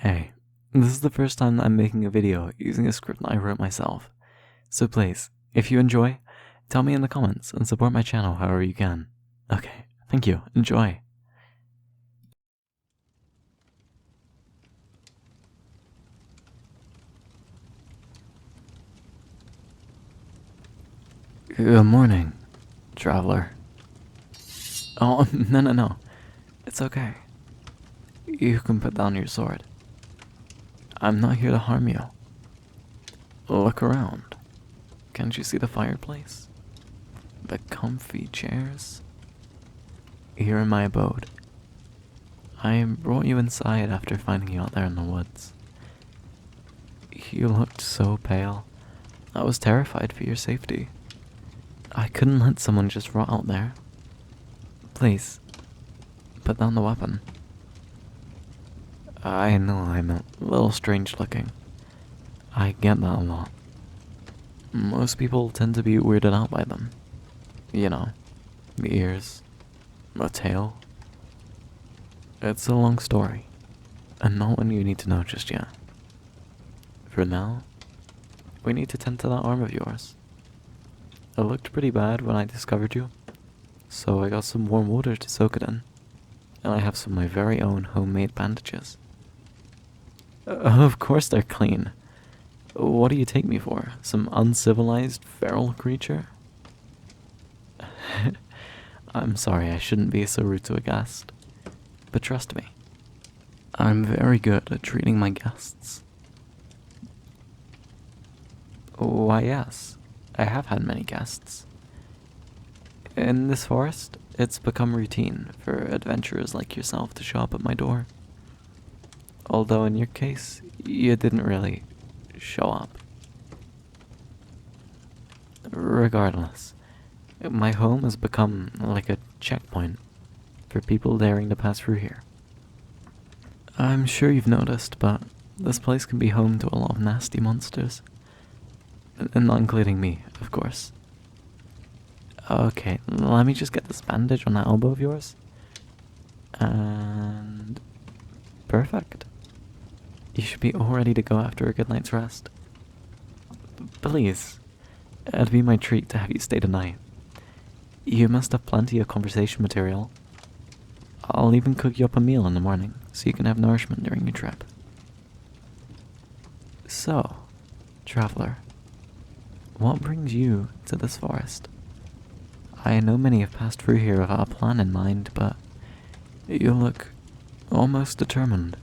Hey, this is the first time that I'm making a video using a script I wrote myself. So please, if you enjoy, tell me in the comments and support my channel however you can. Okay, thank you. Enjoy. Good morning, traveler. Oh, no. It's okay. You can put down your sword. I'm not here to harm you. Look around. Can't you see the fireplace? The comfy chairs? Here in my abode. I brought you inside after finding you out there in the woods. You looked so pale. I was terrified for your safety. I couldn't let someone just rot out there. Please, put down the weapon. I know I'm a little strange looking. I get that a lot. Most people tend to be weirded out by them. You know, the ears, the tail. It's a long story, and not one you need to know just yet. For now, we need to tend to that arm of yours. It looked pretty bad when I discovered you, so I got some warm water to soak it in, and I have some of my very own homemade bandages. Of course they're clean. What do you take me for? Some uncivilized feral creature? I'm sorry, I shouldn't be so rude to a guest. But trust me, I'm very good at treating my guests. Why, yes, I have had many guests. In this forest, it's become routine for adventurers like yourself to show up at my door. Although in your case, you didn't really show up. Regardless, my home has become like a checkpoint for people daring to pass through here. I'm sure you've noticed, but this place can be home to a lot of nasty monsters. And not including me, of course. Okay, let me just get this bandage on that elbow of yours. And... perfect. You should be all ready to go after a good night's rest. Please, it'd be my treat to have you stay tonight. You must have plenty of conversation material. I'll even cook you up a meal in the morning, so you can have nourishment during your trip. So, traveler, what brings you to this forest? I know many have passed through here without a plan in mind, but you look almost determined.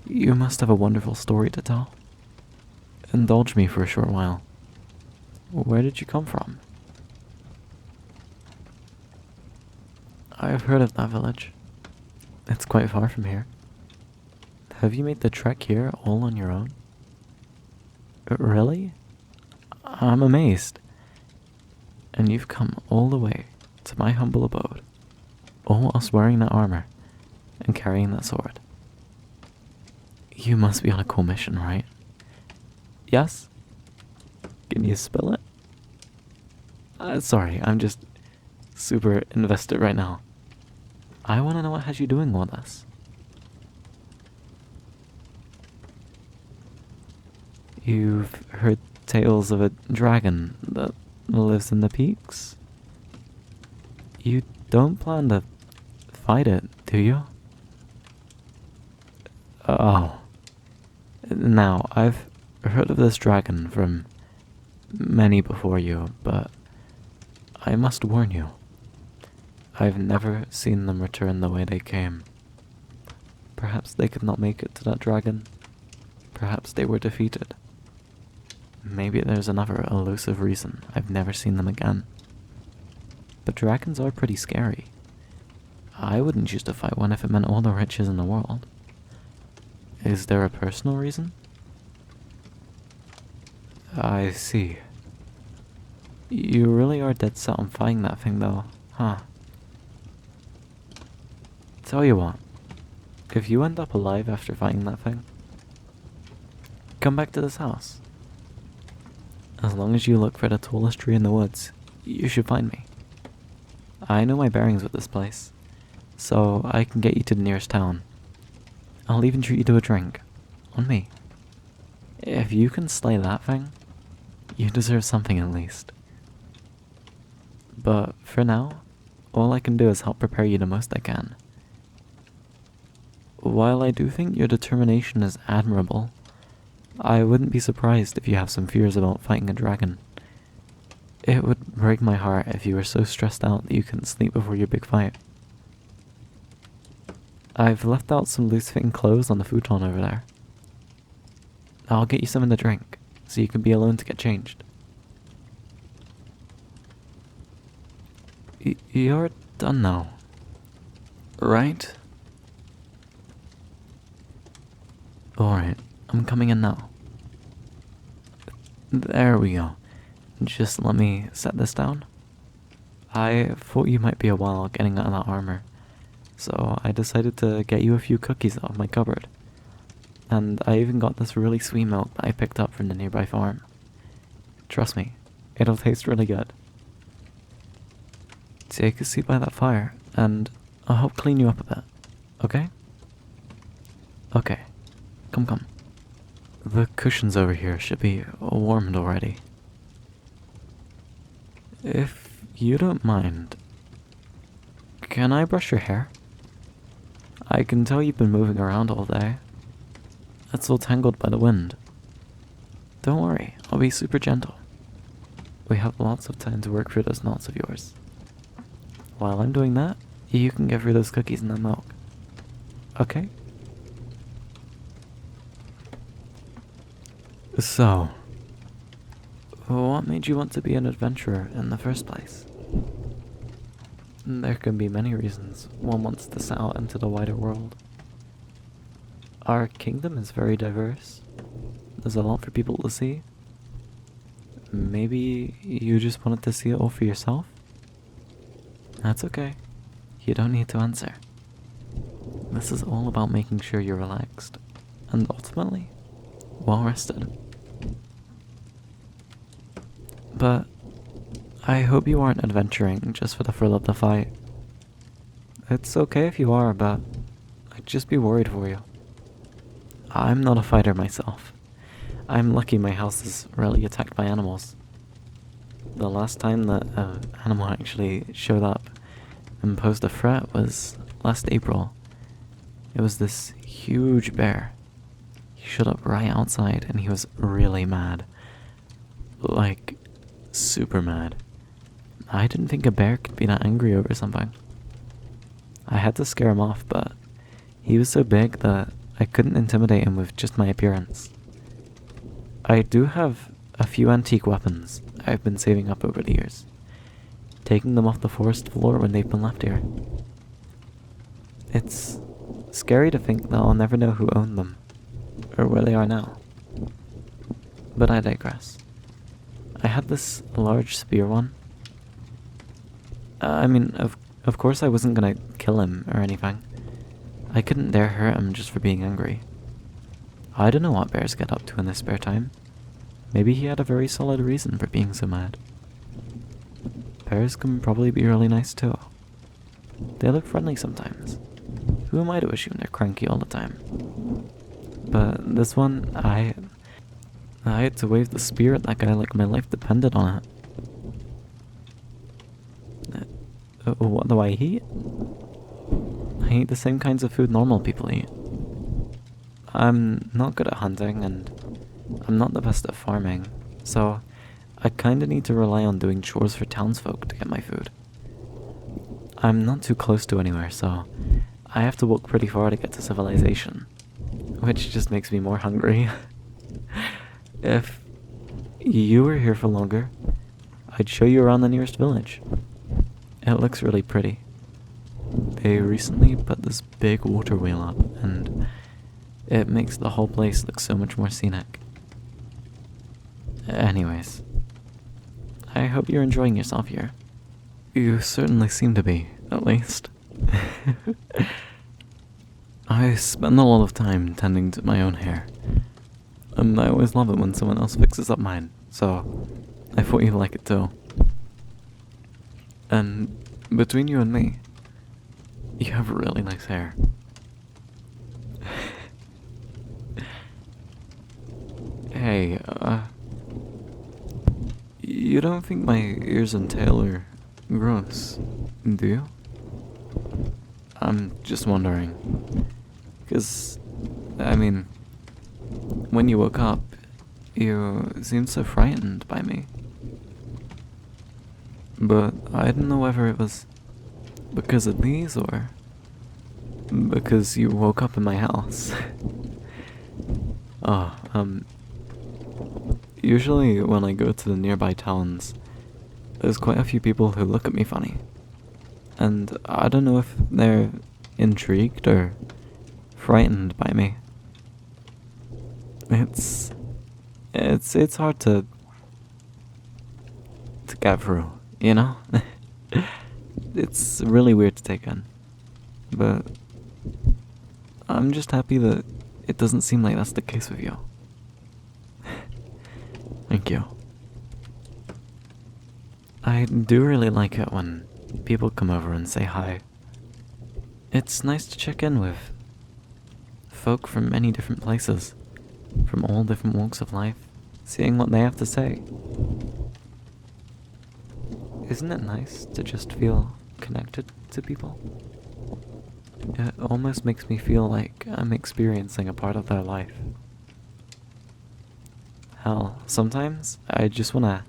You must have a wonderful story to tell. Indulge me for a short while. Where did you come from? I have heard of that village. It's quite far from here. Have you made the trek here all on your own? Really? I'm amazed. And you've come all the way to my humble abode, all whilst wearing that armor and carrying that sword. You must be on a cool mission, right? Yes? Can you spill it? Sorry, I'm just super invested right now. I want to know what has you doing all this. You've heard tales of a dragon that lives in the peaks? You don't plan to fight it, do you? Oh. Now, I've heard of this dragon from many before you, but I must warn you. I've never seen them return the way they came. Perhaps they could not make it to that dragon. Perhaps they were defeated. Maybe there's another elusive reason I've never seen them again. But dragons are pretty scary. I wouldn't choose to fight one if it meant all the riches in the world. Is there a personal reason? I see. You really are dead set on fighting that thing though, huh? Tell you what, if you end up alive after fighting that thing, come back to this house. As long as you look for the tallest tree in the woods, you should find me. I know my bearings with this place, so I can get you to the nearest town. I'll even treat you to a drink. On me. If you can slay that thing, you deserve something at least. But for now, all I can do is help prepare you the most I can. While I do think your determination is admirable, I wouldn't be surprised if you have some fears about fighting a dragon. It would break my heart if you were so stressed out that you couldn't sleep before your big fight. I've left out some loose-fitting clothes on the futon over there. I'll get you some in the drink, so you can be alone to get changed. You're done now, right? Alright, I'm coming in now. There we go. Just let me set this down. I thought you might be a while getting out of that armor, so I decided to get you a few cookies out of my cupboard. And I even got this really sweet milk that I picked up from the nearby farm. Trust me, it'll taste really good. Take a seat by that fire, and I'll help clean you up a bit, okay? Okay, come. The cushions over here should be warmed already. If you don't mind, can I brush your hair? I can tell you've been moving around all day. It's all tangled by the wind. Don't worry, I'll be super gentle. We have lots of time to work through those knots of yours. While I'm doing that, you can get through those cookies and that milk. Okay? So, what made you want to be an adventurer in the first place? There can be many reasons one wants to set out into the wider world. Our kingdom is very diverse. There's a lot for people to see. Maybe you just wanted to see it all for yourself? That's okay. You don't need to answer. This is all about making sure you're relaxed, and ultimately, well rested. But I hope you aren't adventuring just for the thrill of the fight. It's okay if you are, but I'd just be worried for you. I'm not a fighter myself. I'm lucky my house is rarely attacked by animals. The last time that an animal actually showed up and posed a threat was last April. It was this huge bear. He showed up right outside and he was really mad. Like, super mad. I didn't think a bear could be that angry over something. I had to scare him off, but he was so big that I couldn't intimidate him with just my appearance. I do have a few antique weapons I've been saving up over the years, taking them off the forest floor when they've been left here. It's scary to think that I'll never know who owned them, or where they are now. But I digress. I had this large spear one. Of course I wasn't gonna kill him or anything. I couldn't dare hurt him just for being angry. I don't know what bears get up to in their spare time. Maybe he had a very solid reason for being so mad. Bears can probably be really nice too. They look friendly sometimes. Who am I to assume they're cranky all the time? But this one, I had to wave the spear at that guy like my life depended on it. What do I eat? I eat the same kinds of food normal people eat. I'm not good at hunting, and I'm not the best at farming, so I kinda need to rely on doing chores for townsfolk to get my food. I'm not too close to anywhere, so I have to walk pretty far to get to civilization, which just makes me more hungry. If you were here for longer, I'd show you around the nearest village. It looks really pretty. They recently put this big water wheel up, and it makes the whole place look so much more scenic. Anyways, I hope you're enjoying yourself here. You certainly seem to be, at least. I spend a lot of time tending to my own hair, and I always love it when someone else fixes up mine, so I thought you'd like it too. And between you and me, you have really nice hair. don't think my ears and tail are gross, do you? I'm just wondering. 'Cause, I mean, when you woke up, you seemed so frightened by me. But I didn't know whether it was because of these or because you woke up in my house. Oh, usually when I go to the nearby towns, there's quite a few people who look at me funny. And I don't know if they're intrigued or frightened by me. It's hard to get through, you know? It's really weird to take in. But I'm just happy that it doesn't seem like that's the case with you. Thank you. I do really like it when people come over and say hi. It's nice to check in with folk from many different places, from all different walks of life, seeing what they have to say. Isn't it nice to just feel connected to people? It almost makes me feel like I'm experiencing a part of their life. Hell, sometimes I just wanna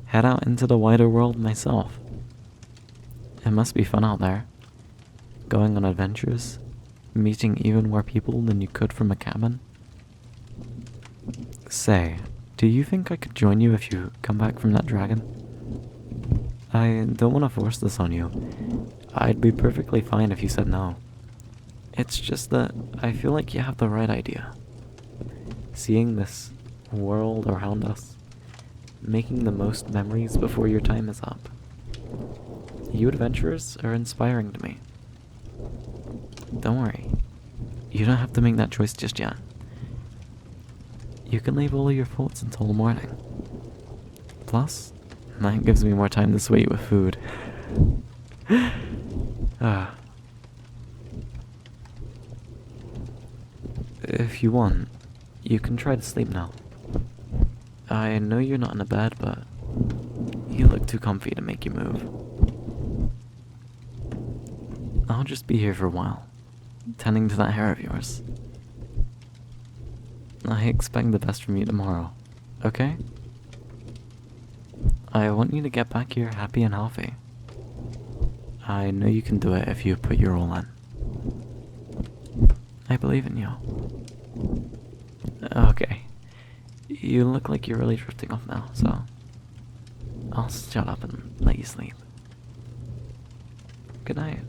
head out into the wider world myself. It must be fun out there. Going on adventures, meeting even more people than you could from a cabin. Say, do you think I could join you if you come back from that dragon? I don't want to force this on you. I'd be perfectly fine if you said no. It's just that I feel like you have the right idea. Seeing this world around us, making the most memories before your time is up. You adventurers are inspiring to me. Don't worry. You don't have to make that choice just yet. You can leave all of your thoughts until the morning. Plus, that gives me more time this week with food. If you want, you can try to sleep now. I know you're not in a bed, but you look too comfy to make you move. I'll just be here for a while, tending to that hair of yours. I expect the best from you tomorrow, okay? I want you to get back here happy and healthy. I know you can do it if you put your all in. I believe in you. Okay. You look like you're really drifting off now, so I'll shut up and let you sleep. Good night.